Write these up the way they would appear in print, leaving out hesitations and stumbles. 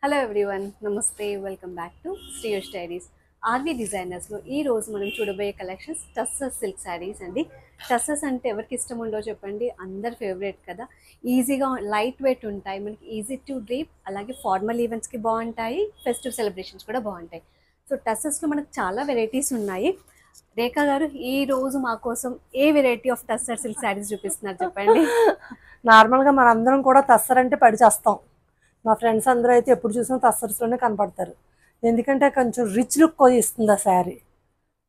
Hello everyone, namaste. Welcome back to Shreyosh diaries. RV డిజైనర్స్లో ఈ రోజు మనం చూడబోయే కలెక్షన్స్ టస్సర్ సిల్క్ శారీస్ అండి. టస్సర్స్ అంటే ఎవరికి ఇష్టం ఉండో చెప్పండి, అందరి ఫేవరెట్ కదా. ఈజీగా లైట్ వెయిట్ ఉంటాయి, మనకి ఈజీ టు డ్రీప్, అలాగే ఫార్మల్ ఈవెంట్స్కి బాగుంటాయి, ఫెస్టివ్ సెలబ్రేషన్స్ కూడా బాగుంటాయి. సో టస్సర్స్లో మనకు చాలా వెరైటీస్ ఉన్నాయి. రేఖా గారు ఈ రోజు మా కోసం ఏ variety of tussar silk sarees చూపిస్తున్నారు చెప్పండి. నార్మల్గా మనందరం కూడా తస్సర్ అంటే పడి చేస్తాం. మా ఫ్రెండ్స్ అందరూ అయితే ఎప్పుడు చూసినా తస్సర్స్లోనే కనపడతారు. ఎందుకంటే కొంచెం రిచ్ లుక్ ఇస్తుంది ఆ శారీ.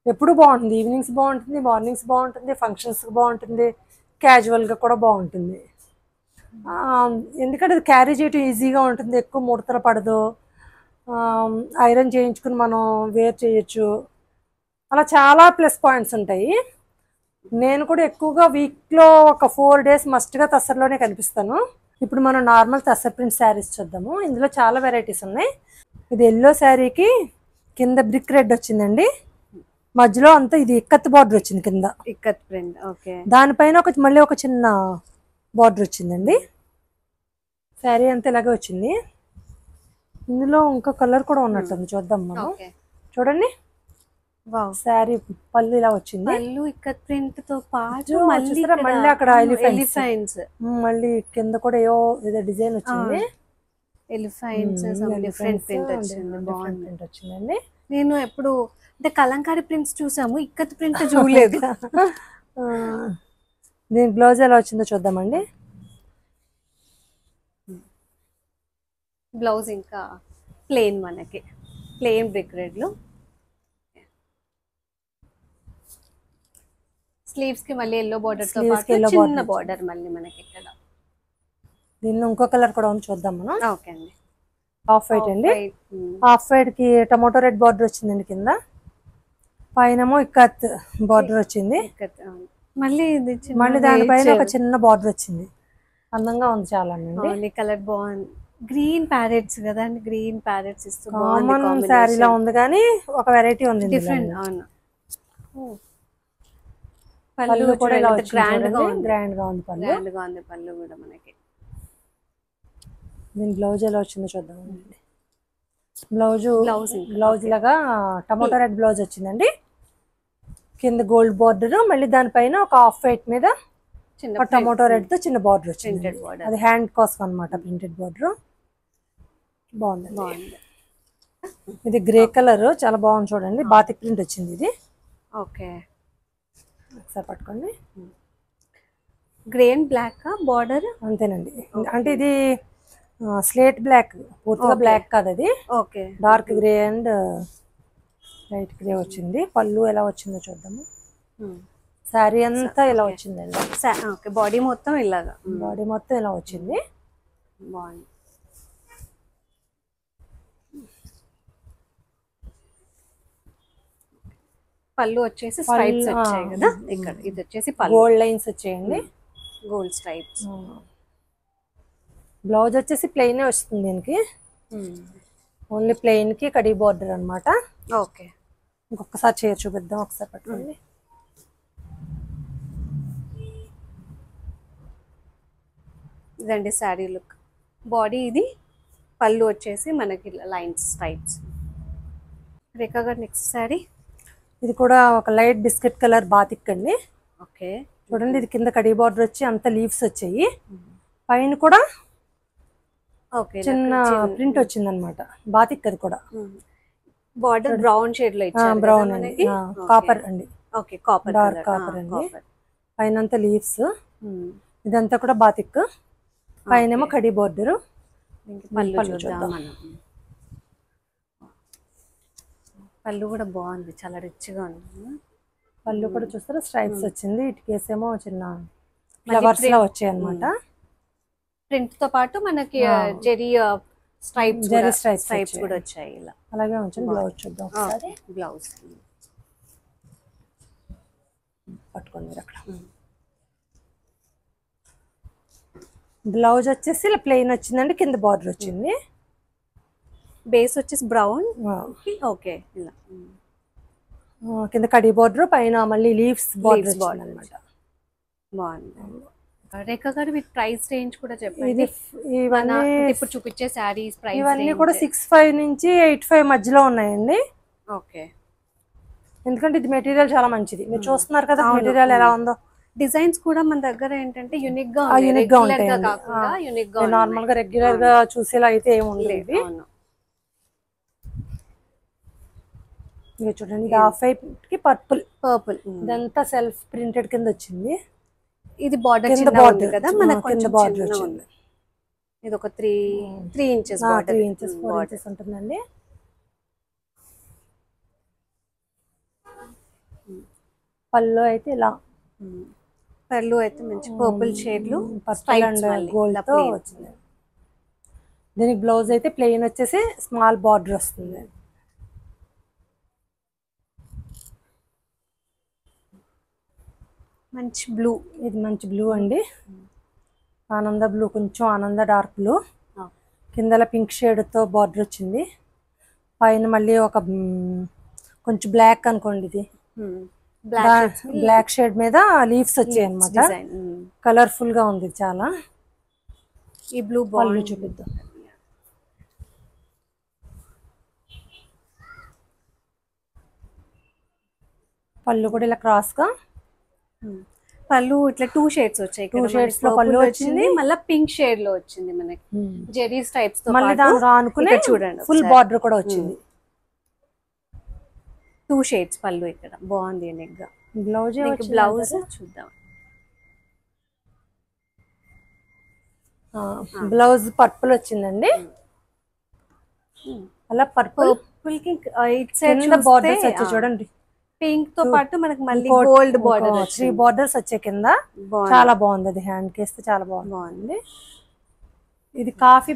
ఎప్పుడు బాగుంటుంది, ఈవినింగ్స్ బాగుంటుంది, మార్నింగ్స్ బాగుంటుంది, ఫంక్షన్స్కి బాగుంటుంది, క్యాజువల్గా కూడా బాగుంటుంది. ఎందుకంటే అది క్యారీ చేయటం ఈజీగా ఉంటుంది, ఎక్కువ ముడతలు పడదు, ఐరన్ చేయించుకుని మనం వేర్ చేయొచ్చు. అలా చాలా ప్లస్ పాయింట్స్ ఉంటాయి. నేను కూడా ఎక్కువగా వీక్లో ఒక 4 days మస్ట్గా తస్సర్లోనే కనిపిస్తాను. ఇప్పుడు మనం నార్మల్ తస్సర్ ప్రింట్ శారీస్ చూద్దాము. ఇందులో చాలా వెరైటీస్ ఉన్నాయి. ఇది ఎల్లో శారీకి కింద బ్రిక్ రెడ్ వచ్చిందండి, మధ్యలో అంతా ఇది ఇక్కత్ బార్డర్ వచ్చింది కింద. Ikat print, okay. దానిపైన మళ్ళీ ఒక చిన్న బార్డర్ వచ్చిందండి. శారీ అంతా ఇలాగే వచ్చింది. ఇందులో ఇంకో కలర్ కూడా ఉన్నట్టుంది, చూద్దాం మనం. చూడండి, శారీ పళ్ళు ఇలా వచ్చింది. పళ్ళు ఇక్కత్ ప్రింట్ తో పాటు మళ్ళీ అక్కడ ఎలిఫెంట్స్, మళ్ళీ కింద కూడా ఏదో డిజైన్ వచ్చింది. ఎలిఫెంట్స్ డిఫరెంట్ ప్రింట్ వచ్చింది, బాగుంది. ప్రింట్ వచ్చిందండి. నేను ఎప్పుడు అంటే కలంకారీ ప్రింట్స్ చూసాము, ఇక్కత్ ప్రింట్ చూడలేదు. దీని బ్లౌజ్ ఎలా వచ్చిందో చూద్దామండి. బ్లౌజ్ ఇంకా ప్లెయిన్, మనకి ప్లెయిన్ బ్రిక్ రెడ్ లో. స్లీవ్స్ కి మళ్ళీ ఎల్లో బార్డర్ తో పాటు చిన్న బార్డర్ మళ్ళీ మనకి ఇక్కడ. దీనిలో ఇంకో కలర్ కూడా ఉంది, చూద్దాం మనం. ఓకే అండి. ఆఫ్ వైట్ అండి. ఆఫ్ వైట్ కి టమాటో రెడ్ బార్డర్ వచ్చిందండి కింద, పైనమో ఇక్కత్ బార్డర్ వచ్చింది. మళ్ళీ దానిపైన ఒక చిన్న బార్డర్ వచ్చింది. అందంగా ఉంది చాలా అండి. కలర్ బాగుంది. గ్రీన్ ప్యారెట్స్ కదా అండి, గ్రీన్ ప్యారెట్స్ ఇస్తూ కామన్ శారీలా ఉంది కానీ ఒక వెరైటీ ఉంది, డిఫరెంట్. అవును, పళ్ళు కూడా గ్రాండ్ గా ఉంది, పళ్ళు కూడా మనకి. దీని బ్లౌజ్ ఎలా వచ్చిందో చూద్దాం. బ్లౌజ్ లాగా టమాటో రెడ్ బ్లౌజ్ వచ్చిందండి, కింద గోల్డ్ బార్డర్, మళ్ళీ దానిపైన ఒక ఆఫ్ వైట్ మీద టమాటో రెడ్ తో చిన్న బార్డర్ వచ్చింది. అది హ్యాండ్ కోసం అనమాట, ప్రింటెడ్ బార్డర్. బాగుంది. ఇది గ్రే కలర్, చాలా బాగుంది చూడండి. బాతిక్ ప్రింట్ వచ్చింది ఇది. ఓకే, ఒకసారి పట్టుకోండి. గ్రే అండ్ బ్లాక్ బార్డర్ అంతేనండి. అంటే ఇది స్లేట్ బ్లాక్, పూర్తిగా బ్లాక్ కాదు అది. Okay, dark grey and light grey వచ్చింది. పళ్ళు ఎలా వచ్చిందో చూద్దాము. శారీ అంతా ఇలా వచ్చిందండి. ఓకే, బాడీ మొత్తం ఇలాగా, బాడీ మొత్తం ఇలా వచ్చింది. బాగుంది. పళ్ళు వచ్చేసి స్ట్రైప్స్ వచ్చాయి కదా ఇక్కడ. ఇది వచ్చేసి గోల్డ్ లైన్స్ వచ్చాయండి, గోల్డ్ స్ట్రైప్స్. బ్లౌజ్ వచ్చేసి ప్లెయిన్ వస్తుంది దీనికి, ఓన్లీ ప్లెయిన్ కి కడీ బార్డర్ అనమాట. ఓకే, ఇంకొకసారి చీర చూపిద్దాం, ఒకసారి పట్టుకోండి. ఇదండి శారీ లుక్. బాడీ ఇది, పళ్ళు వచ్చేసి మనకి లైన్స్ స్ట్రైప్స్. రేఖా గారు, నెక్స్ట్ శారీ. ఇది కూడా ఒక లైట్ బిస్కెట్ కలర్ బాతిక్ అండి. ఓకే, చూడండి, ఇది కింద కడీ బార్డర్ వచ్చి అంత లీవ్స్ వచ్చాయి, పైన కూడా చిన్న ప్రింట్ వచ్చింది అనమాట. బాతిక్ అది కూడా. బార్డర్ బ్రౌన్ షేడ్ లో ఇచ్చారు, బ్రౌన్ అండి, కాపర్ అండి. ఓకే, కాపర్, డార్క్ కాపర్ అండి. పైన అంతా లీవ్స్, ఇదంతా కూడా బాతిక్, పైనేమో కడీ బార్డర్. పళ్ళు కూడా బాగుంది, చాలా రిచ్ గా ఉంది. పళ్ళు కూడా చూస్తారా, స్ట్రైప్స్ వచ్చింది. ఇటుకేసేమో చిన్న ఫ్లవర్స్ లా వచ్చాయి అనమాట. ప్రింట్ తో పాటు మనకి జెరీ స్ట్రైప్స్ కూడా వచ్చాయి ఇలా. అలాగే ఉంచండి. బ్లౌజ్ చూద్దాం ఒకసారి. బ్లౌజ్ పట్టుకోండి అక్కడ. బ్లౌజ్ వచ్చేసి ఇలా ప్లెయిన్ వచ్చిందండి, కింద బార్డర్ వచ్చింది. బేస్ వచ్చేసి బ్రౌన్. ఓకే, ఇలా కింద కడీ బార్డర్, పైన మళ్ళీ లీవ్స్ బార్డర్ అనమాట. బాగుంది. రేఖ గారు విత్ ప్రైస్ రేంజ్ కూడా ఇది చెప్పండి. ఇవన్నీ ఇప్పుడు చూపించే శారీస్ ప్రైస్ ఇవన్నీ కూడా 65 నుంచి 85 మధ్యలో ఉన్నాయండి. ఓకే. ఎందుకంటే ఇది మెటీరియల్ చాలా మంచిది. మీరు చూస్తున్నారు కదా మెటీరియల్ ఎలా ఉందో. డిజైన్స్ కూడా మన దగ్గర ఏంటంటే యూనిక్ గా ఉంటాయండి. కాకుండా యూనిక్ గా నార్మల్ గా రెగ్యులర్ గా చూసేలా అయితే ఏమి ఉండేవి. చూడండి ఇది హాఫ్ వైట్ కి పర్పుల్ ఇదంతా సెల్ఫ్ ప్రింటెడ్ కింద వచ్చింది. ఇది బార్డర్ చిన్నగా ఉంది కదా, మనకు కొంచెం బార్డర్ వచ్చింది. ఇది ఒక 3 ఇంచెస్ బార్డర్, 3 ఇంచెస్ 4 ఇంచెస్ ఉంటుందండి. పళ్ళు అయితే ఇలా, పళ్ళు అయితే మంచి పర్పుల్ షేడ్లు పర్పుల్ అండ్ గోల్డ్ తో వచ్చింది. దీనికి బ్లౌజ్ అయితే ప్లెయిన్ వచ్చేసి స్మాల్ బార్డర్ వస్తుంది. మంచి బ్లూ, ఇది మంచి బ్లూ అండి. ఆనంద బ్లూ, కొంచెం ఆనంద డార్క్ బ్లూ, కిందల పింక్ షేడ్ తో బార్డర్ వచ్చింది. పైన మళ్ళీ ఒక కొంచెం బ్లాక్ అనుకోండి, ఇది బ్లాక్ షేడ్ మీద లీవ్స్ వచ్చాయి అన్నమాట. కలర్ఫుల్ గా ఉంది చాలా. ఈ బ్లూ పళ్ళు చూపిద్దాం. పళ్ళు కూడా ఇలా క్రాస్ గా, పళ్ళు ఇట్లా 2 షేడ్స్ వచ్చాయి. 2 షేడ్స్ లో పళ్ళు వచ్చింది, మళ్ళీ పింక్ షేడ్ లో వచ్చింది మనకి జెరీస్ టైప్స్ తో. మళ్ళీ దాని అనుకునే చూడండి ఫుల్ బార్డర్ కూడా వచ్చింది. 2 షేడ్స్ పళ్ళు ఇక్కడ బాగుంది యూనిక్ గా. బ్లౌజ్ చూద్దాం. బ్లౌజ్ పర్పుల్ వచ్చిందండి. అలా పర్పుల్ కి ఇట్ సైడ్ బార్డర్స్ వచ్చాయి చూడండి. పింక్ తో పాటు మనకి మళ్ళీ గోల్డ్ బార్డర్, 3 బార్డర్స్ వచ్చాయి కింద. చాలా బాగుంది, అది హ్యాండ్ కేస్తే చాలా బాగుంది. ఇది కాఫీ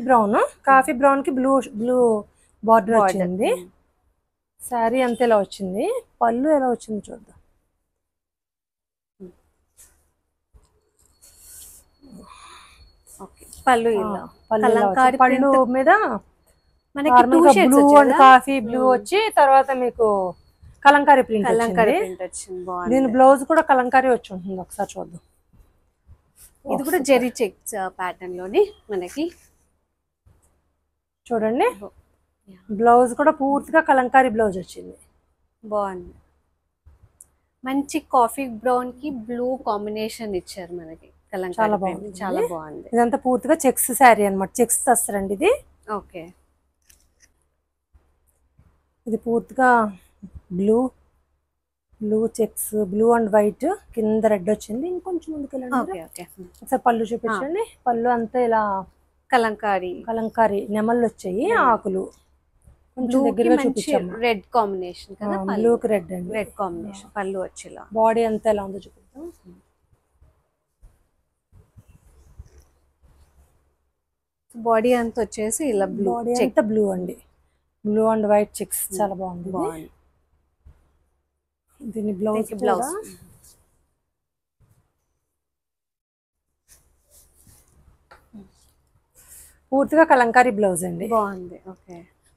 బ్రౌన్ కి బ్లూ బార్డర్ వచ్చింది. శారీ అంతా ఇలా వచ్చింది. పళ్ళు ఎలా వచ్చింది చూద్దాం. పళ్ళు పళ్ళు మీద బ్లూ అండ్ కాఫీ బ్లూ వచ్చి తర్వాత మీకు కలంకారీ ప్రింట్ వచ్చింది. దీని బ్లౌజ్ కూడా కలంకారీ వచ్చి ఉంటుంది, ఒకసారి చూద్దాం. ఇది కూడా జెరీ చెక్స్ ప్యాటర్న్ లోని మనకి చూడండి. బ్లౌజ్ కూడా పూర్తిగా కలంకారీ బ్లౌజ్ వచ్చింది. బాగుంది. మంచి కాఫీ బ్రౌన్ కి బ్లూ కాంబినేషన్ ఇచ్చారు మనకి. చాలా బాగుంది, చాలా బాగుంది. ఇదంతా పూర్తిగా చెక్స్ శారీ అన్నమాట. చెక్స్ తెస్తారండి ఇది. ఓకే. ఇది పూర్తిగా blue checks, blue and white, కింద రెడ్ వచ్చింది. ఇంకొంచెం ముందుకు వెళ్ళండి. ఒకసారి పళ్ళు చూపించండి. పళ్ళు అంతా ఇలా కలంకారీ నెమళ్ళు వచ్చాయి, ఆకులు కొంచెం దగ్గరగా చూపించాము. రెడ్ కాంబినేషన్ కదా, బ్లూ కి రెడ్ అండి, రెడ్ కాంబినేషన్. పళ్ళు వచ్చేలా. బాడీ అంతా ఎలా ఉందో చూపిద్దాం. బాడీ అంతా వచ్చేసి ఇలా బ్లూ, బాడీ అంతా బ్లూ అండి. బ్లూ అండ్ వైట్ చెక్స్ చాలా బాగుంది. దీని బ్లౌజ్ పూర్తిగా కలంకారీ బ్లౌజ్ అండి. బాగుంది. ఓకే.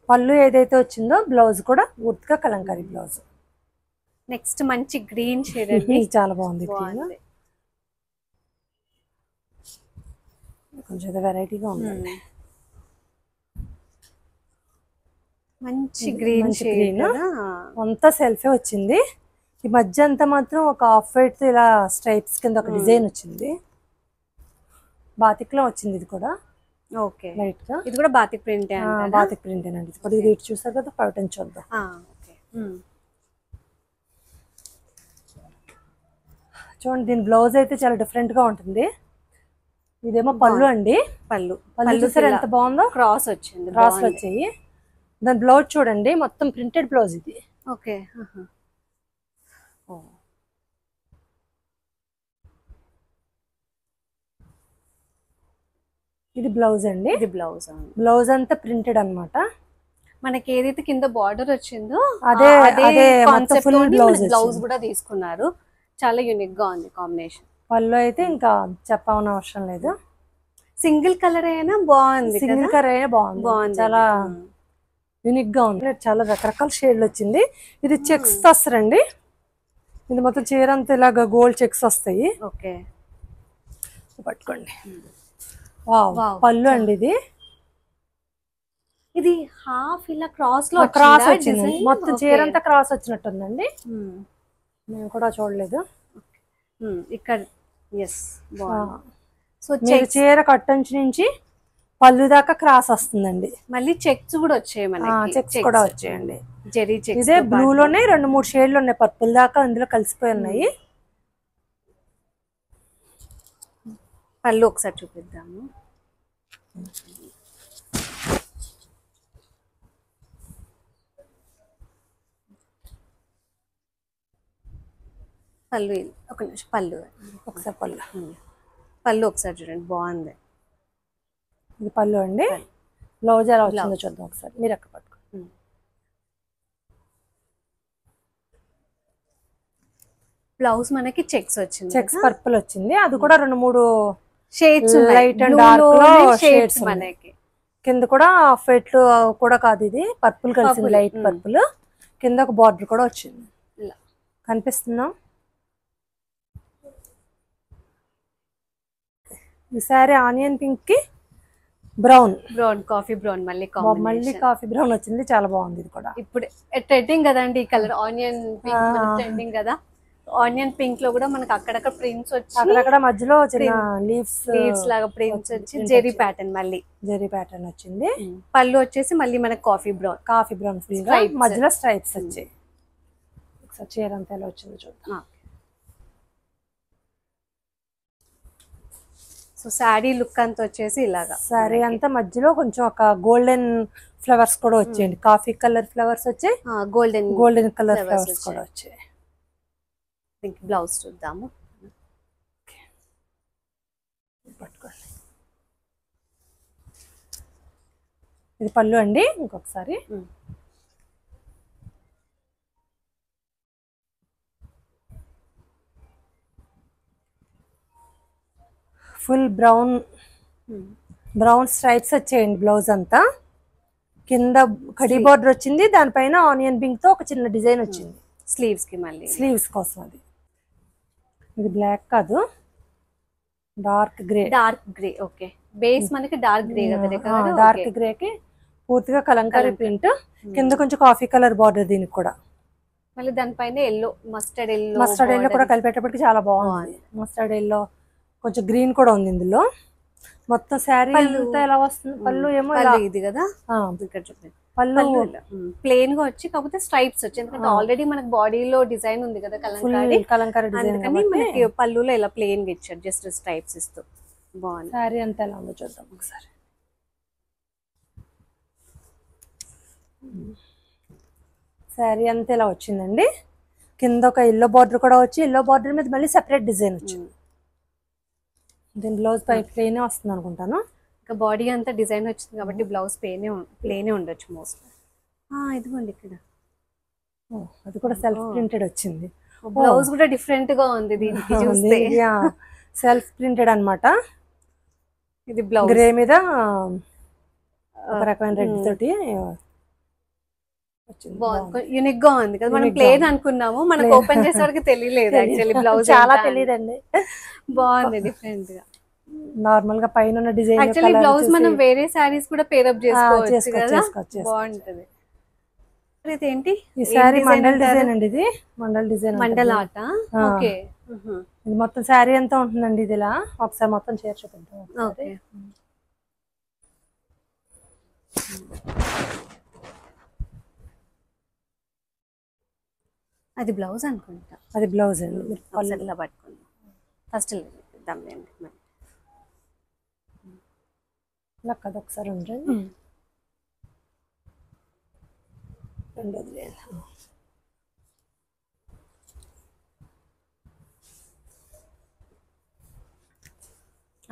పళ్ళు ఏదైతే వచ్చిందో బ్లౌజ్ కూడా పూర్తిగా కలంకారీ బ్లౌజ్. నెక్స్ట్ మంచి గ్రీన్ షేడ్ అండి, చాలా బాగుంది. కొంచెం వెరైటీగా ఉంది. మంచి గ్రీన్ షేడ్ అంతా సెల్ఫే వచ్చింది. ఈ మధ్య అంతా మాత్రం ఒక ఆఫ్ వైట్ ఇలా స్ట్రైప్స్ కింద ఒక డిజైన్ వచ్చింది. బాతిక్ లో వచ్చింది ఇది కూడా. ఓకే. లైట్ గా ఇది కూడా బాతిక్ ప్రింట్ బాతిక్ ప్రింట్ అండి. ఇది చూసారు కదా, ప్యాటర్న్ చూద్దాం. చూడండి, దీని బ్లౌజ్ అయితే చాలా డిఫరెంట్ గా ఉంటుంది. ఇదేమో పళ్ళు అండి. పళ్ళు చూసారు ఎంత బాగుందో. క్రాస్ వచ్చింది, క్రాస్ వచ్చాయి. దాని బ్లౌజ్ చూడండి, మొత్తం ప్రింటెడ్ బ్లౌజ్ ఇది. ఓకే. ఇది బ్లౌజ్ అండి. ఇది బ్లౌజ్ అంతా ప్రింటెడ్ అన్నమాట. మనకి ఏదైతే కింద బార్డర్ వచ్చిందో అదే కాన్సెప్ట్ బ్లౌజ్ కూడా తీసుకున్నారు. చాలా యూనిక్ గా ఉంది కాంబినేషన్. పళ్ళు అయితే ఇంకా చెప్పవన అవసరం లేదు. సింగిల్ కలర్ అయినా బాగుంది, సింగిల్ కలర్ అయినా బాగుంది. చాలా యూనిక్ గా ఉంది. చాలా రకరకాల షేడ్లు వచ్చింది. ఇది చెక్స్ వస్తారండి. ఇది మొత్తం చీర అంతా ఇలాగా గోల్డ్ చెక్స్ వస్తాయి. ఓకే. పట్టుకోండి. వావ్, పళ్ళు అండి ఇది. ఇది హాఫ్ ఇలా క్రాస్ లో క్రాస్ వచ్చింది, మొత్తం చీర అంతా క్రాస్ వచ్చినట్టుందండి. నేను కూడా చూడలేదు ఇక్కడ. ఎస్, సో చీర కట్టంచి నుంచి పళ్ళు దాకా క్రాస్ వస్తుందండి. మళ్ళీ చెక్స్ కూడా వచ్చాయి మనకి. చెక్స్ కూడా వచ్చాయండి. జెరీ చెక్స్. ఇదే బ్లూ లోనే 2-3 షేడ్లు ఉన్నాయి, పర్పుల్ దాకా అందులో కలిసిపోయి ఉన్నాయి. పళ్ళు ఒకసారి చూపిద్దాము. పళ్ళు ఒక నిమిషం, పళ్ళు ఒకసారి పళ్ళు ఒకసారి చూడండి, బాగుంది. ఇది పళ్ళు అండి. బ్లౌజ్ ఎలా వచ్చిందో చూద్దాం ఒకసారి, మీరు ఎక్కడ పట్టుకోండి. బ్లౌజ్ మనకి చెక్స్ వచ్చింది, చెక్స్ పర్పుల్ వచ్చింది. అది కూడా 2-3 షేడ్స్, లైట్ అండ్ డార్క్ లో షేడ్స్ మనకి. కింద కూడా ఫెట్లు కూడా కాదు, ఇది పర్పుల్ కలిసింది, లైట్ పర్పుల్. కింద ఒక బార్డర్ కూడా వచ్చింది, కనిపిస్తుందా? ఈ సారీ ఆనియన్ పింక్ కి బ్రౌన్, కాఫీ బ్రౌన్, మళ్ళీ కాఫీ బ్రౌన్ వచ్చింది, చాలా బాగుంది. ఇది కూడా ఇప్పుడు ట్రెండింగ్ కదండి ఈ కలర్, ఆనియన్ పింక్ ట్రెండింగ్ కదా. ఆనియన్ పింక్ లో కూడా మనకి అక్కడక్కడ ప్రింట్స్ వచ్చి, అక్కడక్కడ మధ్యలో చిన్న లీవ్స్ లాగా ప్రింట్స్ వచ్చి జెరీ ప్యాటర్న్, మళ్ళీ జెరీ ప్యాటర్న్ వచ్చింది. పళ్ళు వచ్చేసి మళ్ళీ మనకి కాఫీ బ్రౌన్ ఫుల్ గా మధ్యలో స్ట్రైప్స్ వచ్చాయి. ఒకసారి చీర అంతా ఎలా వచ్చిందో చూద్దాం. సో శారీ లుక్ అంతా వచ్చేసి ఇలాగా, శారీ అంతా మధ్యలో కొంచెం ఒక గోల్డెన్ ఫ్లవర్స్ కూడా వచ్చాయండి. కాఫీ కలర్ ఫ్లవర్స్ వచ్చాయి, గోల్డెన్ కలర్ ఫ్లవర్స్ కూడా వచ్చాయి. బ్లౌజ్ చూద్దాము. పట్టుకోండి, ఇది పళ్ళు అండి. ఇంకొకసారి ఫుల్ బ్రౌన్ స్ట్రైప్స్ వచ్చాయండి. బ్లౌజ్ అంతా కింద కడి బోర్డర్ వచ్చింది, దానిపైన ఆనియన్ పింక్ తో ఒక చిన్న డిజైన్ వచ్చింది స్లీవ్స్ కి, మళ్ళీ స్లీవ్స్ కోసం. అది ఇది బ్లాక్ కాదు, డార్క్ గ్రే. ఓకే, బేస్ మనకి డార్క్ గ్రే కదా. డార్క్ గ్రే కి పూర్తిగా కలంకారీ ప్రింట్, కింద కొంచెం కాఫీ కలర్ బార్డర్ దీనికి కూడా. మళ్ళీ దానిపైన ఎల్లో, మస్టర్డ్ ఎల్లో కూడా కలిపేటప్పటికి చాలా బాగుంది. మస్టర్డ్ ఎల్లో, కొంచెం గ్రీన్ కూడా ఉంది ఇందులో. మొత్తం శారీ అంతా ఎలా వస్తుంది, పళ్ళు ఏమో ఇది కదా. ఇక్కడ చూడండి, పళ్ళు ప్లెయిన్ గా వచ్చి కాకపోతే స్ట్రైప్స్ వచ్చి, ఎందుకంటే ఆల్రెడీ మనకి బాడీలో డిజైన్ ఉంది కదా కలంకారీ డిజైన్, అందుకని మనకి పళ్ళులో ఇలా ప్లెయిన్ గా ఇచ్చారు, జస్ట్ స్ట్రైప్స్ ఇస్తూ బాగుంది. శారీ అంతా ఎలా ఉందో చూద్దాం ఒకసారి. శారీ అంతా ఇలా వచ్చిందండి. కింద ఒక ఎల్లో బార్డర్ కూడా వచ్చి, ఎల్లో బార్డర్ మీద మళ్ళీ సెపరేట్ డిజైన్ వచ్చింది. దీని బ్లౌజ్ పై ప్లేనే వస్తుంది అనుకుంటాను. ఇంకా బాడీ అంతా డిజైన్ వచ్చింది కాబట్టి బ్లౌజ్ ప్లేనే ఉండొచ్చు మోస్ట్. ఇదిగోండి ఇక్కడ, అది కూడా సెల్ఫ్ ప్రింటెడ్ వచ్చింది. బ్లౌజ్ కూడా డిఫరెంట్ గా ఉంది దీనికి చూస్తే. సెల్ఫ్ ప్రింటెడ్ అన్నమాట. ఇది బ్లౌజ్ గ్రే మీద ఒక రకమైన రెడ్ తోటి యూనిక్ గా ఉంది కదా. మనం ప్లేన్ అనుకున్నాము, మనకు ఓపెన్ చేసే వరకు తెలియలేదు యాక్చువల్లీ బ్లౌజ్ చాలా తెలియదండి. బాగుంది, డిఫరెంట్ గా. నార్మల్ గా పైన డిజైన్ యాక్చువల్లీ బ్లౌజ్ మనం వేరే సారీస్ కూడా పేరప్ చేసుకోవచ్చు కదా, బాగుంటది. ఇదేంటి, ఈ సారీ మండల్ డిజైన్ అండి. ఇది మండల్ ఆట. ఓకే, ఇది మొత్తం సారీ అంతా ఉంటుందండి. ఇది ఇలా ఒకసారి మొత్తం చీర చూపిద్దాం. ఓకే, అది బ్లౌజ్ అనుకుంటా. అది బ్లౌజ్ అండి. ఇలా పట్టుకుందాం ఫస్ట్, ఇద్దాంలేండి. ఇలా కదా, ఒకసారి ఉండండి. రెండోది లేదు.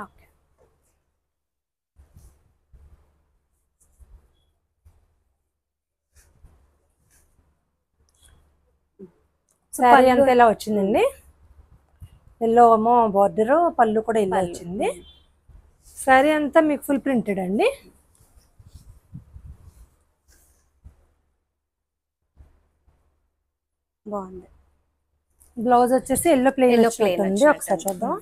ఓకే, సారీ అంతా ఇలా వచ్చిందండి. ఎల్లో ఏమో బార్డర్, పళ్ళు కూడా ఇలా వచ్చింది. సారీ అంతా మీకు ఫుల్ ప్రింటెడ్ అండి. బాగుంది. బ్లౌజ్ వచ్చేసి ఎల్లో ప్లెయిన్ ఉంది. ఒకసారి చూద్దాం.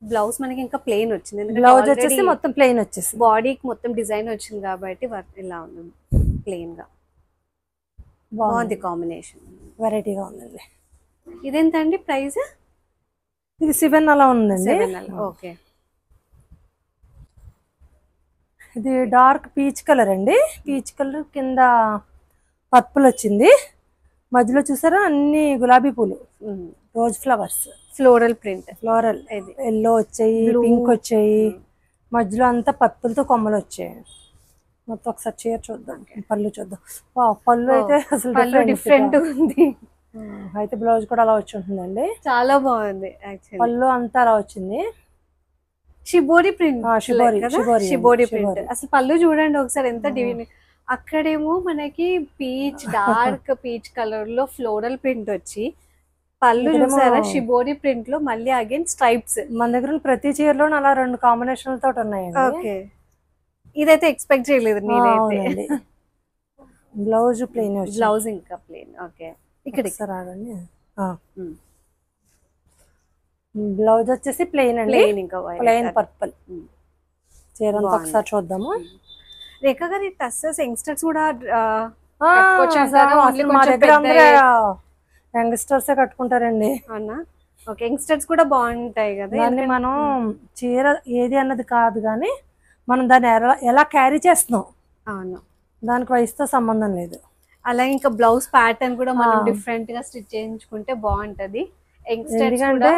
బ్లౌజ్ మనకి ఇంకా ప్లెయిన్ వచ్చింది, బ్లౌజ్ వచ్చేసి మొత్తం ప్లెయిన్ వచ్చేసి బాడీకి మొత్తం డిజైన్ వచ్చింది కాబట్టి ఇలా ఉంది ప్లెయిన్ గా. బాగుంది కాంబినేషన్, వెరైటీగా ఉందండి. ఇదెంత అండి ప్రైస్? ఇది 7 అలా ఉందండి. ఓకే. ఇది డార్క్ పీచ్ కలర్ అండి. పీచ్ కలర్ కింద పర్పుల్ వచ్చింది, మధ్యలో చూసారా అన్ని గులాబీ పూలు, rose flowers, floral print, floral yellow వచ్చాయి, పింక్ వచ్చాయి, మధ్యలో అంతా పర్పుల్తో కొమ్మలు వచ్చాయి. మొత్తం ఒకసారి చీర చూద్దాం, పళ్ళు చూద్దాం. పళ్ళు అయితే అసలు డిఫరెంట్ ఉంది. అయితే బ్లౌజ్ కూడా అలా వచ్చి ఉంటుందండి, చాలా బాగుంది. పళ్ళు అంతా అలా వచ్చింది, shibori print, shibori print. Shibori. అసలు పళ్ళు చూడండి ఒకసారి ఎంత డివిన్. అక్కడేమో మనకి పీచ్ డార్క్ పీచ్ కలర్ లో ఫ్లోరల్ ప్రింట్ వచ్చి, పళ్ళు చూసారా షిబోరి ప్రింట్ లో మళ్ళీ అగైన్ స్ట్రైప్స్. మన దగ్గర ప్రతి చీరలో అలా 2 కాంబినేషన్ల తోటి ఉన్నాయండి. ఓకే, ఇదైతే ఎక్స్పెక్ట్ చేయలేదు నేనైతే. బ్లౌజ్ ప్లెయిన్, బ్లౌజ్ ఇంకా ప్లెయిన్. ఓకే, ఇక్కడ రాదండి. బ్లౌజ్ వచ్చేసి ప్లెయిన్ అండి, ఇంకా ప్లెయిన్ పర్పుల్. చీర ఒకసారి చూద్దాము. రేఖ గారి టస్సెస్ యంగ్స్టర్స్ కూడా మా దగ్గర అందరూ యంగ్స్టర్సే కట్టుకుంటారండి. అవునా? ఓకే, యంగ్స్టర్స్ కూడా బాగుంటాయి కదా. దాన్ని మనం చీర ఏది అన్నది కాదు కానీ మనం దాన్ని ఎలా క్యారీ చేస్తున్నాం, అవును, దానికి వయసుతో సంబంధం లేదు. అలాగే ఇంకా బ్లౌజ్ ప్యాటర్న్ కూడా మనం డిఫరెంట్ గా స్టిచ్ చేయించుకుంటే బాగుంటది. ఎందుకంటే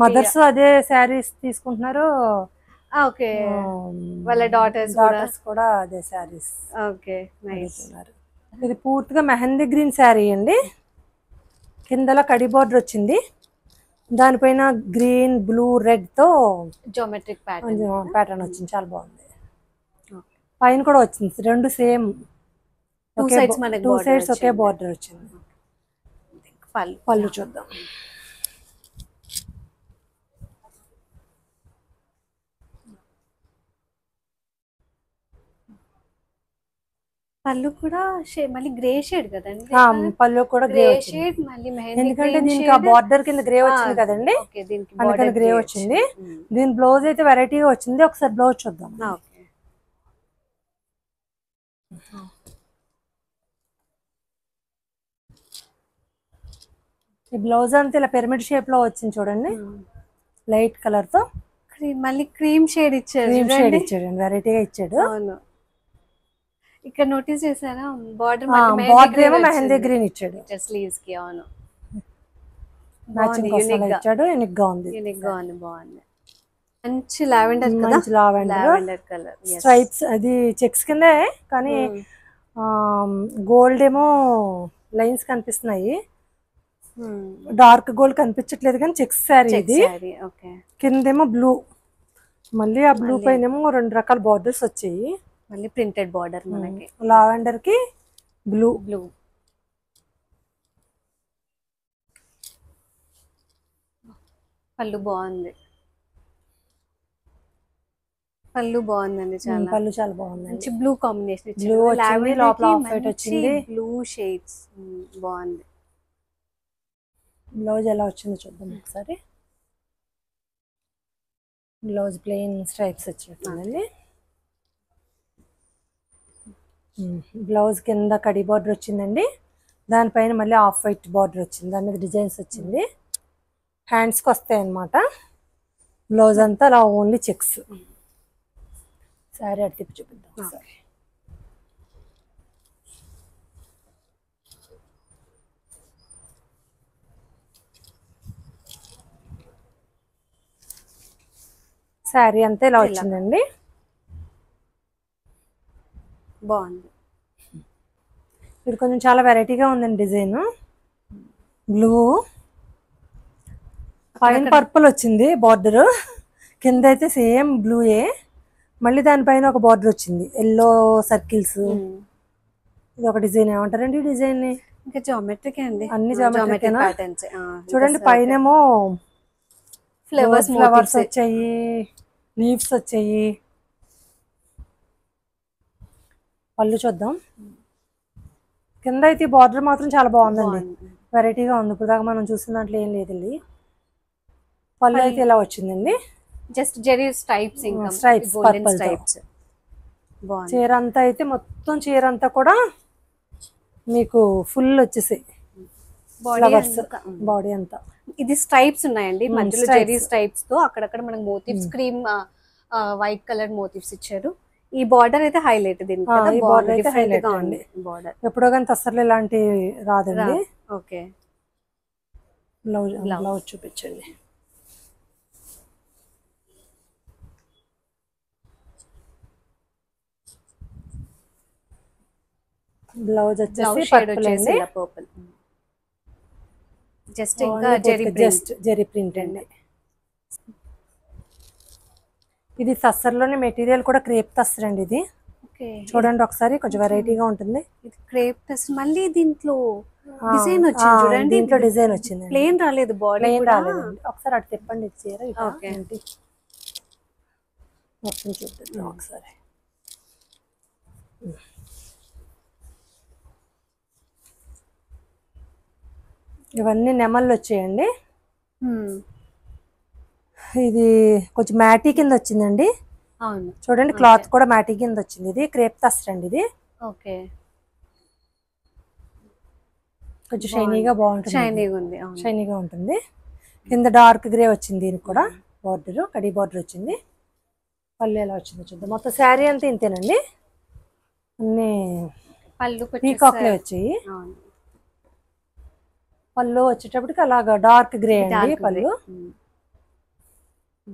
మదర్స్ అదే శారీస్ తీసుకుంటున్నారు. ఓకే, వాళ్ళ డాటర్స్ కూడా అదే శారీస్. Okay, nice. ఇది పూర్తిగా మెహందీ గ్రీన్ శారీ అండి, కిందలా కడి బోర్డర్ వచ్చింది, దానిపైన గ్రీన్ బ్లూ రెడ్ తో జామెట్రిక్ ప్యాటర్న్ వచ్చింది, చాలా బాగుంది. పైన కూడా వచ్చింది, 2 సేమ్, 2 సైడ్స్ ఒకే బోర్డర్ వచ్చింది. పళ్ళు చూద్దాం. పళ్ళు కూడా మళ్ళీ గ్రే షేడ్ కదండి. పళ్ళు కూడా గ్రే షేడ్, మళ్ళీ ఎందుకంటే దీనికి ఆ బార్డర్ కింద గ్రే వచ్చింది కదండి, అందుకని గ్రే వచ్చింది. దీని బ్లౌజ్ అయితే వెరైటీగా వచ్చింది, ఒకసారి బ్లౌజ్ చూద్దాం. ఈ బ్లౌజ్ అంతా ఇలా పిరమిడ్ షేప్ లో వచ్చింది చూడండి, లైట్ కలర్ తో. మళ్ళీ క్రీమ్ షేడ్ ఇచ్చాడు, వెరైటీగా ఇచ్చాడు. అవును, ఇక్కడ నోటీస్ చేశారా బార్డర్ ఏమో మెహందీ గ్రీన్ ఇచ్చాడు స్లీవ్స్ కి. అవును, ఇచ్చాడు, యూనిక్ గా ఉంది. బాగుంది. మంచి లావెండర్ కదా, లావెండర్ కలర్ స్ట్రైప్స్, అది చెక్స్ కిందే కానీ గోల్డ్ ఏమో లైన్స్ కనిపిస్తున్నాయి, డార్క్ గోల్డ్ కనిపించట్లేదు కానీ చెక్స్ శారీ ఇది. కిందేమో బ్లూ, మళ్ళీ ఆ బ్లూ పైన ఏమో 2 రకాల బార్డర్స్ వచ్చాయి, మళ్ళీ ప్రింటెడ్ బార్డర్ మనకి, లావెండర్ కి బ్లూ. పళ్ళు బాగుంది, బాగుందండి, పళ్ళు చాలా బాగుంది. మంచి బ్లూ కాంబినేషన్, బ్లూ వచ్చింది, లోపల ఆఫ్ వైట్ వచ్చింది, బ్లూ షేడ్స్ బాగుంది. బ్లౌజ్ ఎలా వచ్చిందో చూద్దాం ఒకసారి. బ్లౌజ్ ప్లెయిన్ స్ట్రైప్స్ వచ్చినట్టుందండి. బ్లౌజ్ కింద కడి బార్డర్ వచ్చిందండి, దానిపైన మళ్ళీ ఆఫ్ వైట్ బార్డర్ వచ్చింది, దాని మీద డిజైన్స్ వచ్చింది, హ్యాండ్స్కి వస్తాయి అన్నమాట. బ్లౌజ్ అంతా అలా ఓన్లీ చెక్స్. సారీ అటు తిప్పి చూపిద్దాం ఒకసారి. శారీ అంతా ఇలా వచ్చిందండి, బాగుంది. ఇది కొంచెం చాలా వెరైటీగా ఉందండి డిజైన్. బ్లూ పైన పర్పుల్ వచ్చింది బార్డర్, కింద అయితే సేమ్ బ్లూయే, మళ్ళీ దానిపైన ఒక బార్డర్ వచ్చింది ఎల్లో సర్కిల్స్. ఇది ఒక డిజైన్, ఏమంటారండి ఈ డిజైన్ ని? ఇంకా జామెట్రిక్ అండి, అన్ని జామెట్రిక్ చూడండి. పైనేమో ఫ్లవర్స్ వచ్చాయి, లీవ్స్ వచ్చాయి. పళ్ళు చూద్దాం. కింద అయితే బార్డర్ మాత్రం చాలా బాగుందండి, వెరైటీగా ఉంది. ఇప్పుడు దాకా మనం చూసిన దాంట్లో ఏం లేదండి. పళ్ళు అయితే ఇలా వచ్చిందండి, జస్ట్ జెరీ స్ట్రైప్స్, ఇంకా స్ట్రైప్స్ గోల్డెన్ పర్పుల్ స్ట్రైప్స్. బాగుంది. చీర అంతా అయితే మొత్తం చీర అంతా కూడా మీకు ఫుల్ వచ్చేసాయి ఫ్లవర్స్, బాడీ అంతా. ఇది స్ట్రైప్స్ ఉన్నాయండి, మధ్యలో stripes. జెరీ స్ట్రైప్స్ తో అక్కడక్కడ మనకు motifs, cream white colour motifs ఇచ్చారు. ఈ బార్డర్ అయితే హైలైట్ దీనికి కదా, ఈ బార్డర్ అయితే డిఫరెంట్ హైలైట్ గా అండి. ఉంది బార్డర్. ఎప్పుడో కానీ తసర్లు ఇలాంటి రాదండి. ఓకే, బ్లౌజ్ చూపించండి. బ్లౌజ్ వచ్చేసి పర్పుల్ అండి, పర్పుల్. జస్ట్ ఇంకా జెరీ ప్రింట్ అండి. ఇది తస్సర్లోనే మెటీరియల్ కూడా క్రేప్ తస్సర్ అండి. ఇది చూడండి ఒకసారి, కొంచెం వెరైటీగా ఉంటుంది. ఇది క్రేప్ టెస్ట్. మళ్ళీ దీంట్లో డిజైన్ వచ్చింది చూడండి, దీంట్లో డిజైన్ వచ్చింది, ప్లేన్ రాలేదు, బాడీ రాలేదండి. ఒకసారి అటు తిప్పండి చీర, ఏంటి మొత్తం చూద్దాం ఒకసారి. ఇవన్నీ నెమళ్ళు వచ్చాయండి. ఇది కొంచెం మ్యాటీ కింద వచ్చిందండి. అవును, చూడండి క్లాత్ కూడా మ్యాటీ కింద వచ్చింది. ఇది క్రేప్ తస్సర్ అండి. ఇది ఓకే, కొంచెం షైనీగా బాగుంటుంది, షైనీగా ఉంటుంది. కింద డార్క్ గ్రే వచ్చింది, దీనికి కూడా బార్డర్, కడీ బార్డర్ వచ్చింది. పళ్ళు ఎలా వచ్చిందో చూద్దాం. మొత్తం శారీ అంతా ఇంతేనండి, అన్ని పీకాక్లే వచ్చాయి. పళ్ళు వచ్చేటప్పటికి అలాగా డార్క్ గ్రే అండి పళ్ళు.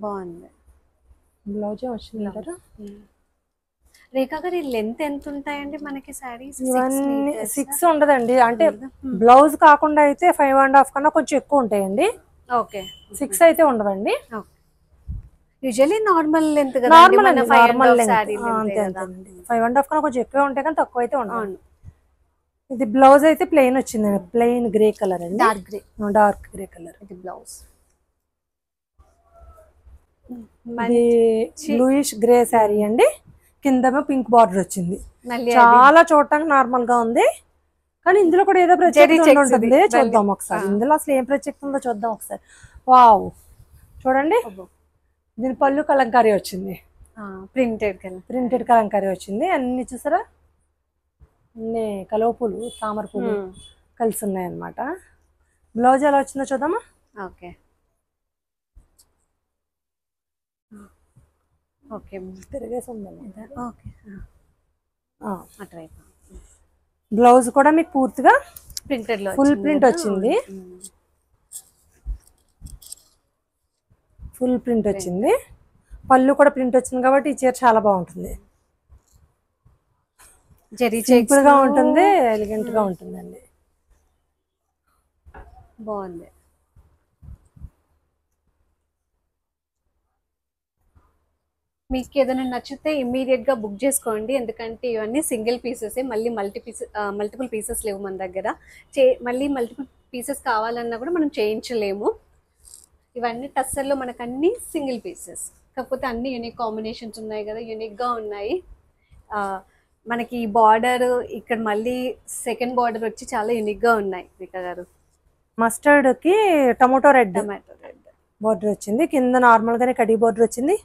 బాగుంది. బ్లౌజ్ వచ్చింది కదా. రేఖా గారి లెంత్ ఎంత ఉంటాయండి మనకి శారీస్? ఇవన్నీ 6 ఉండదండి, అంటే బ్లౌజ్ కాకుండా అయితే 5.5 కన్నా కొంచెం ఎక్కువ ఉంటాయండి. ఓకే, 6 అయితే ఉండవండి. యూజువల్లీ నార్మల్ లెంత్ కదా, నార్మల్ అండి, 5.5 కన్నా కొంచెం ఎక్కువ ఉంటాయి కానీ తక్కువ అయితే ఉండవు. ఇది బ్లౌజ్ అయితే ప్లెయిన్ వచ్చిందండి, ప్లెయిన్ గ్రే కలర్ అండి, డార్క్ గ్రే కలర్. ఇది బ్లౌజ్ బ్లూయిష్ గ్రే శారీ అండి. కిందమో పింక్ బార్డర్ వచ్చింది. చాలా చూడటానికి నార్మల్ గా ఉంది, కానీ ఇందులో కూడా ఏదో ప్రత్యేకత ఉంటుంది. చూద్దాం ఒకసారి, ఇందులో అసలు ఏం ప్రత్యేకత ఉందో చూద్దాం ఒకసారి. వావ్, చూడండి దీని పళ్ళు కలంకారీ వచ్చింది, ప్రింటెడ్ కలంకారీ వచ్చింది. అన్ని చూసారా, అన్ని కలువ పూలు, తామర పూలు కలిసి ఉన్నాయి అన్నమాట. బ్లౌజ్ ఎలా వచ్చిందో చూద్దామా. ఓకే, ఓకే, తిరిగేసి ఉందండి. ఓకే, అటువైపు బ్లౌజ్ కూడా మీకు పూర్తిగా ప్రింటెడ్ లో ఫుల్ ప్రింట్ వచ్చింది, ఫుల్ ప్రింట్ వచ్చింది. పళ్ళు కూడా ప్రింట్ వచ్చింది కాబట్టి ఈ చీర చాలా బాగుంటుంది, సింపుల్ గా ఉంటుంది, ఎలిగెంట్ గా ఉంటుందండి. బాగుంది. మీకు ఏదైనా నచ్చితే ఇమ్మీడియట్ గా బుక్ చేసుకోండి, ఎందుకంటే ఇవన్నీ సింగిల్ పీసెస్, మళ్ళీ మల్టిపుల్ పీసెస్ లేవు మన దగ్గర. మళ్ళీ మల్టిపుల్ పీసెస్ కావాలన్నా కూడా మనం చేయించలేము. ఇవన్నీ టస్సర్లో మనకు అన్ని సింగిల్ పీసెస్, కాకపోతే అన్ని యూనిక్ కాంబినేషన్స్ ఉన్నాయి కదా, యూనిక్గా ఉన్నాయి. మనకి ఈ బార్డర్ ఇక్కడ మళ్ళీ సెకండ్ బార్డర్ వచ్చి చాలా యూనిక్గా ఉన్నాయి రేఖా గారు. మస్టర్డ్ కి టమాటో రెడ్ బార్డర్ వచ్చింది, కింద నార్మల్ గానే కడీ బార్డర్ వచ్చింది,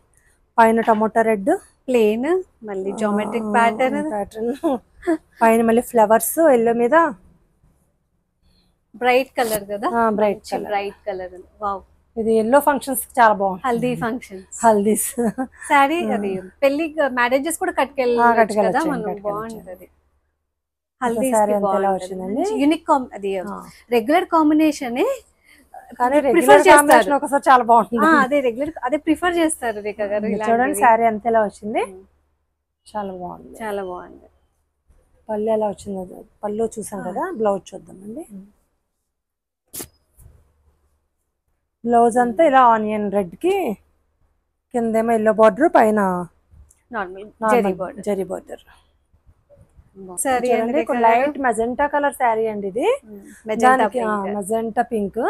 పైన టమాటో రెడ్ ప్లేన్, మళ్ళీ జామెట్రిక్ ప్యాటర్న్, పైన మళ్ళీ ఫ్లవర్స్ ఎల్లో మీద బ్రైట్ కలర్ కదా, బ్రైట్ కలర్. వావ్, ఇది ఎల్లో ఫంక్షన్స్ చాలా బాగుంది, హల్దీ ఫంక్షన్స్, హల్దీస్ సారీ, అది పెళ్లి మ్యారేజెస్ కూడా కట్టుకెళ్ళచ్చు కదా మనం, బాగుంటది. హల్దీ యూనిక్, అది రెగ్యులర్ కాంబినేషన్, ఒకసారి చాలా బాగుంటుంది. అదే ప్రిఫర్ చేస్తారు రేఖా గారు. చూడండి శారీ అంత ఎలా వచ్చింది, చాలా బాగుంది, చాలా బాగుంది. పళ్ళు ఎలా వచ్చిందో పళ్ళు చూసాం కదా. బ్లౌజ్ చూద్దామండి. బ్లౌజ్ అంతా ఇలా ఆనియన్ రెడ్ కి, కిందేమో ఎల్లో బార్డర్, పైన zari border. Light magenta colour sari అండి ఇది, మెజెంటా పింక్.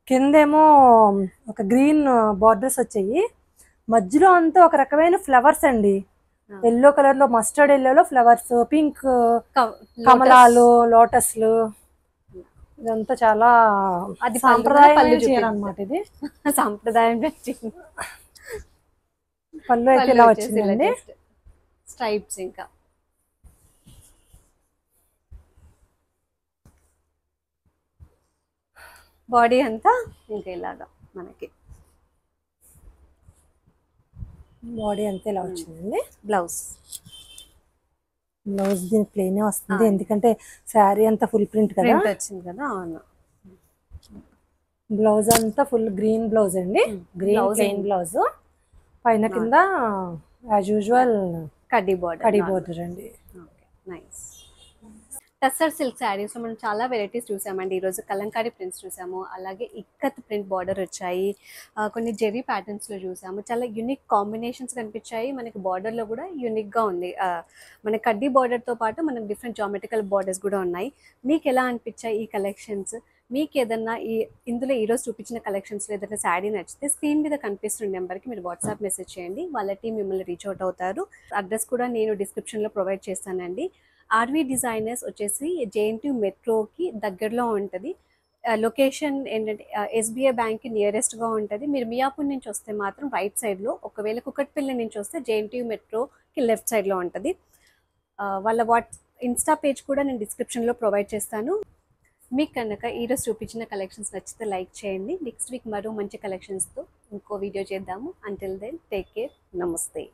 కిందేమో ఒక గ్రీన్ బార్డర్స్ వచ్చాయి, మధ్యలో అంతా ఒక రకమైన ఫ్లవర్స్ అండి, ఎల్లో కలర్ లో, మస్టర్డ్ ఎల్లోలో ఫ్లవర్స్, పింక్ కమలాలు, లోటస్లు, ఇదంతా చాలా అది సాంప్రదాయం పళ్ళు చీర అనమాట ఇది. సాంప్రదాయం పళ్ళు అయితే ఇలా వచ్చిందండి. స్ట్రైప్స్ ఇంకా బాడీ అంతా ఇంకా ఇలాగా మనకి బాడీ అంతా ఇలా వచ్చిందండి. బ్లౌజ్ దీని ప్లెయిన్ వస్తుంది, ఎందుకంటే శారీ అంతా ఫుల్ ప్రింట్ కదా. వచ్చింది కదా. అవును. బ్లౌజ్ అంతా ఫుల్ గ్రీన్ బ్లౌజ్ అండి. గ్రీన్ ప్లెయిన్ బ్లౌజ్, పైన కింద యాజ్ యూజువల్ కడ్డీ బోర్డర్ అండి. నైస్. టస్సర్ సిల్క్ శారీస్ మనం చాలా వెరైటీస్ చూసామండి. ఈరోజు కలంకారీ ప్రింట్స్ చూసాము, అలాగే ఇక్కత్ ప్రింట్ బార్డర్ వచ్చాయి, కొన్ని జెరీ ప్యాటర్న్స్లో చూసాము. చాలా యూనిక్ కాంబినేషన్స్ కనిపించాయి. మనకి బార్డర్లో కూడా యూనిక్గా ఉంది. మన కడ్డీ బార్డర్తో పాటు మనకు డిఫరెంట్ జామెట్రికల్ బార్డర్స్ కూడా ఉన్నాయి. మీకు ఎలా అనిపించాయి ఈ కలెక్షన్స్? మీకు ఏదన్నా ఇందులో ఈరోజు చూపించిన కలెక్షన్స్లో ఏదైనా శారీ నచ్చితే స్క్రీన్ మీద కనిపిస్తున్న నెంబర్కి మీరు వాట్సాప్ మెసేజ్ చేయండి, వాళ్ళ టీం మిమ్మల్ని రీచ్ అవుట్ అవుతారు. అడ్రస్ కూడా నేను డిస్క్రిప్షన్లో ప్రొవైడ్ చేస్తానండి. ఆర్వీ డిజైనర్స్ వచ్చేసి జేఎన్టీ మెట్రోకి దగ్గరలో ఉంటుంది. లొకేషన్ ఏంటంటే ఎస్బీఐ బ్యాంక్కి నియరెస్ట్గా ఉంటుంది. మీరు మియాపూర్ నుంచి వస్తే మాత్రం రైట్ సైడ్లో, ఒకవేళ కుకట్పల్లి నుంచి వస్తే జేఎన్టీ మెట్రోకి లెఫ్ట్ సైడ్లో ఉంటుంది. వాళ్ళ ఇన్స్టా పేజ్ కూడా నేను డిస్క్రిప్షన్లో ప్రొవైడ్ చేస్తాను. మీకు కనుక ఈరోజు చూపించిన కలెక్షన్స్ నచ్చితే లైక్ చేయండి. నెక్స్ట్ వీక్ మరో మంచి కలెక్షన్స్తో ఇంకో వీడియో చేద్దాము. Until then take care. నమస్తే.